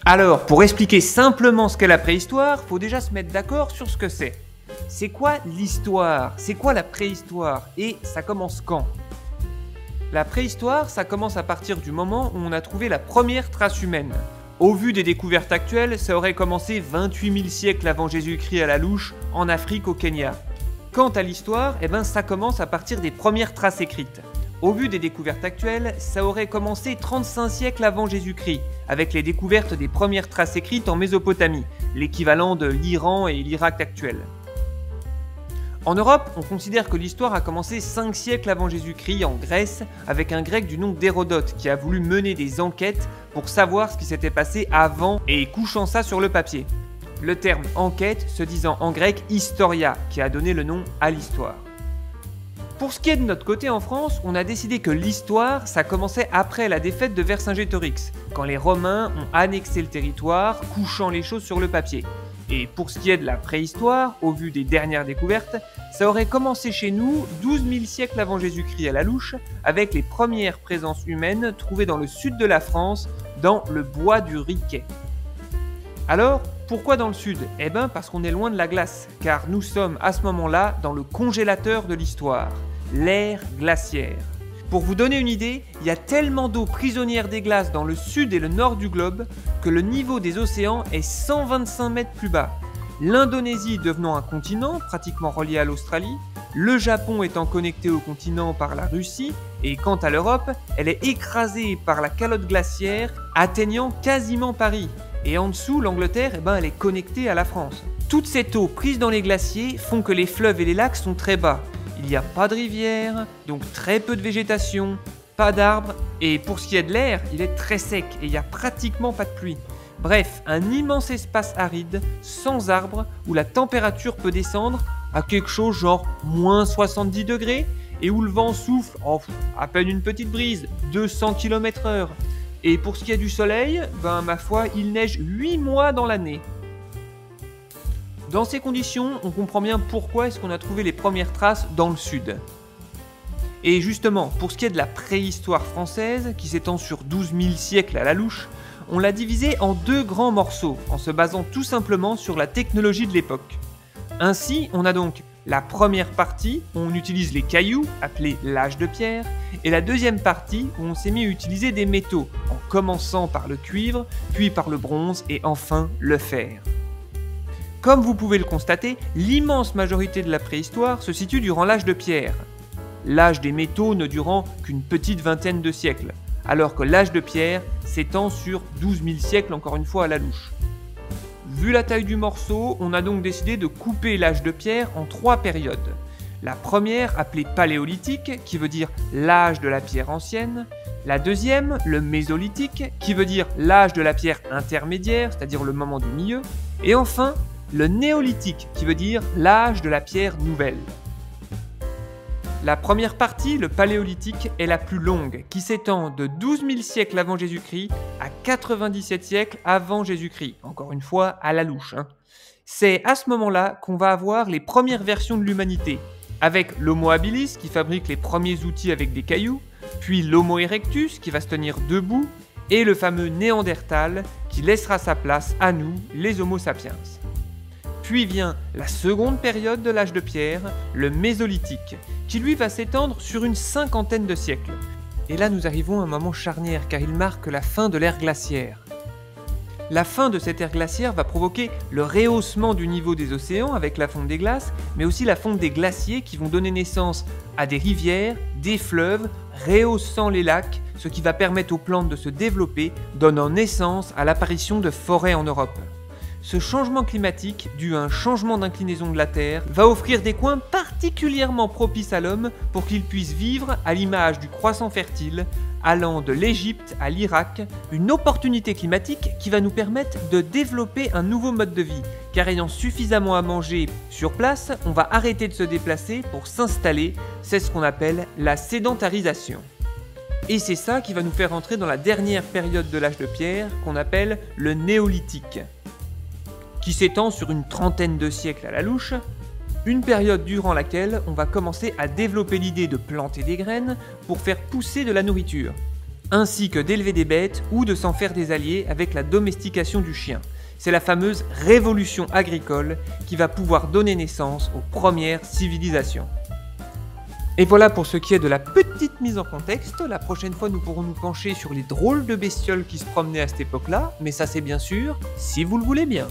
Alors, pour expliquer simplement ce qu'est la préhistoire, faut déjà se mettre d'accord sur ce que c'est. C'est quoi l'histoire? C'est quoi la préhistoire? Et ça commence quand? La préhistoire, ça commence à partir du moment où on a trouvé la première trace humaine. Au vu des découvertes actuelles, ça aurait commencé 28 000 siècles avant Jésus-Christ à la louche, en Afrique au Kenya. Quant à l'histoire, ça commence à partir des premières traces écrites. Au vu des découvertes actuelles, ça aurait commencé 35 siècles avant Jésus-Christ, avec les découvertes des premières traces écrites en Mésopotamie, l'équivalent de l'Iran et l'Irak actuels. En Europe, on considère que l'histoire a commencé 5 siècles avant Jésus-Christ en Grèce, avec un grec du nom d'Hérodote qui a voulu mener des enquêtes pour savoir ce qui s'était passé avant et couchant ça sur le papier. Le terme enquête se disant en grec historia, qui a donné le nom à l'histoire. Pour ce qui est de notre côté en France, on a décidé que l'histoire, ça commençait après la défaite de Vercingétorix, quand les Romains ont annexé le territoire, couchant les choses sur le papier. Et pour ce qui est de la préhistoire, au vu des dernières découvertes, ça aurait commencé chez nous 12 000 siècles avant Jésus-Christ à la louche, avec les premières présences humaines trouvées dans le sud de la France, dans le bois du Riquet. Alors, pourquoi dans le sud? Parce qu'on est loin de la glace, car nous sommes à ce moment-là dans le congélateur de l'histoire, l'ère glaciaire. Pour vous donner une idée, il y a tellement d'eau prisonnière des glaces dans le sud et le nord du globe que le niveau des océans est 125 mètres plus bas. L'Indonésie devenant un continent pratiquement relié à l'Australie, le Japon étant connecté au continent par la Russie, et quant à l'Europe, elle est écrasée par la calotte glaciaire, atteignant quasiment Paris. Et en dessous, l'Angleterre, elle est connectée à la France. Toute cette eau prise dans les glaciers font que les fleuves et les lacs sont très bas. Il n'y a pas de rivière, donc très peu de végétation, pas d'arbres, et pour ce qui est de l'air, il est très sec et il n'y a pratiquement pas de pluie. Bref, un immense espace aride, sans arbres, où la température peut descendre à quelque chose genre moins 70 degrés, et où le vent souffle à peine une petite brise, 200 km/h. Et pour ce qui est du soleil, ma foi, il neige 8 mois dans l'année. Dans ces conditions, on comprend bien pourquoi est-ce qu'on a trouvé les premières traces dans le sud. Et justement, pour ce qui est de la préhistoire française, qui s'étend sur 12 000 siècles à la louche, on l'a divisée en deux grands morceaux, en se basant tout simplement sur la technologie de l'époque. Ainsi, on a donc la première partie où on utilise les cailloux, appelés l'âge de pierre, et la deuxième partie où on s'est mis à utiliser des métaux, en commençant par le cuivre, puis par le bronze et enfin le fer. Comme vous pouvez le constater, l'immense majorité de la préhistoire se situe durant l'âge de pierre, l'âge des métaux ne durant qu'une petite vingtaine de siècles, alors que l'âge de pierre s'étend sur 12 000 siècles encore une fois à la louche. Vu la taille du morceau, on a donc décidé de couper l'âge de pierre en 3 périodes. La première, appelée paléolithique, qui veut dire l'âge de la pierre ancienne. La deuxième, le mésolithique, qui veut dire l'âge de la pierre intermédiaire, c'est-à-dire le moment du milieu. Et enfin, le néolithique, qui veut dire l'âge de la pierre nouvelle. La première partie, le paléolithique, est la plus longue, qui s'étend de 12 000 siècles avant Jésus-Christ à 97 siècles avant Jésus-Christ, encore une fois à la louche. C'est à ce moment-là qu'on va avoir les premières versions de l'humanité, avec l'Homo habilis qui fabrique les premiers outils avec des cailloux, puis l'Homo erectus qui va se tenir debout, et le fameux Néandertal qui laissera sa place à nous, les Homo sapiens. Puis vient la seconde période de l'âge de pierre, le mésolithique, qui lui va s'étendre sur une cinquantaine de siècles. Et là nous arrivons à un moment charnière car il marque la fin de l'ère glaciaire. La fin de cette ère glaciaire va provoquer le rehaussement du niveau des océans avec la fonte des glaces, mais aussi la fonte des glaciers qui vont donner naissance à des rivières, des fleuves, rehaussant les lacs, ce qui va permettre aux plantes de se développer, donnant naissance à l'apparition de forêts en Europe. Ce changement climatique, dû à un changement d'inclinaison de la Terre, va offrir des coins particulièrement propices à l'homme pour qu'il puisse vivre à l'image du croissant fertile, allant de l'Égypte à l'Irak, une opportunité climatique qui va nous permettre de développer un nouveau mode de vie, car ayant suffisamment à manger sur place, on va arrêter de se déplacer pour s'installer, c'est ce qu'on appelle la sédentarisation. Et c'est ça qui va nous faire entrer dans la dernière période de l'âge de pierre qu'on appelle le néolithique, qui s'étend sur une trentaine de siècles à la louche, une période durant laquelle on va commencer à développer l'idée de planter des graines pour faire pousser de la nourriture. ainsi que d'élever des bêtes ou de s'en faire des alliés avec la domestication du chien. C'est la fameuse révolution agricole qui va pouvoir donner naissance aux premières civilisations. Et voilà pour ce qui est de la petite mise en contexte. La prochaine fois, nous pourrons nous pencher sur les drôles de bestioles qui se promenaient à cette époque-là, mais ça c'est bien sûr si vous le voulez bien.